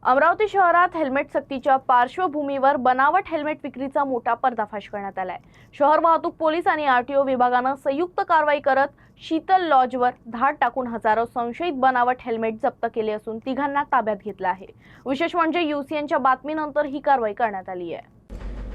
अमरावती शहरात हेल्मेट सक्तीच्या पार्श्वभूमीवर बनावट हेल्मेट विक्रीचा मोठा पर्दाफाश करण्यात आलाय। शहर वाहतूक पोलीस आणि आरटीओ विभागानं संयुक्त कारवाई करत शीतल लॉजवर धाड टाकून हजारो संशयित बनावट हेल्मेट जप्त केले असून तिघांना ताब्यात घेतलं आहे। विशेष म्हणजे यूसीएनच्या बातमीनंतर ही कारवाई करण्यात आली आहे।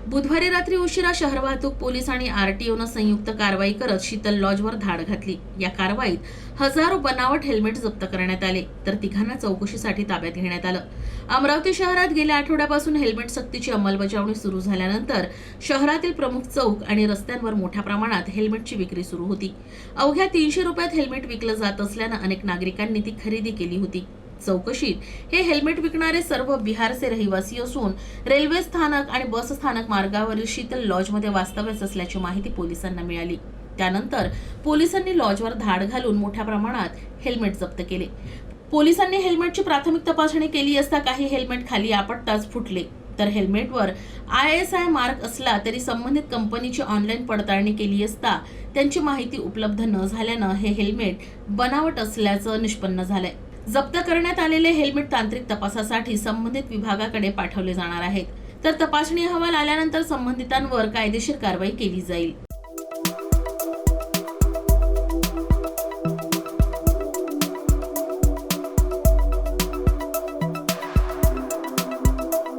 बुधवारी रात्री उशिरा शहर वाहतूक पोलीस आणि आरटीओनं संयुक्त कारवाई करत शीतल लॉजवर धाड घातली। या कारवाईत हजारो बनावट हेल्मेट जप्त करण्यात आले, तर तिघांना चौकशीसाठी ताब्यात घेण्यात आलं। अमरावती शहरात गेल्या आठवड्यापासून हेल्मेट सक्तीची अंमलबजावणी सुरू झाल्यानंतर शहरातील प्रमुख चौक आणि रस्त्यांवर मोठ्या प्रमाणात हेल्मेटची विक्री सुरू होती। अवघ्या 300 रुपयात हेल्मेट विकलं जात असल्यानं अनेक नागरिकांनी ती खरेदी केली होती। चौकशीत हे हेल्मेट विकणारे सर्व बिहारचे रहिवासी असून रेल्वे स्थानक आणि बस स्थानक मार्गावरील शीतल लॉजमध्ये वास्तव्यास असल्याची माहिती पोलिसांना मिळाली। त्यानंतर पोलिसांनी लॉजवर धाड घालून मोठ्या प्रमाणात हेल्मेट जप्त केले। पोलिसांनी हेल्मेटची प्राथमिक तपासणी केली असता काही हेल्मेट खाली आपटताच फुटले, तर हेल्मेटवर ISI मार्क असला तरी संबंधित कंपनीची ऑनलाईन पडताळणी केली असता त्यांची माहिती उपलब्ध न झाल्यानं हे हेल्मेट बनावट असल्याचं निष्पन्न झालंय। जप्त करण्यात आलेले हेल्मेट तांत्रिक तपासासाठी संबंधित विभागाकडे पाठवले जाणार आहेत, तर तपासणी अहवाल आल्यानंतर संबंधितांवर कायदेशीर कारवाई केली जाईल।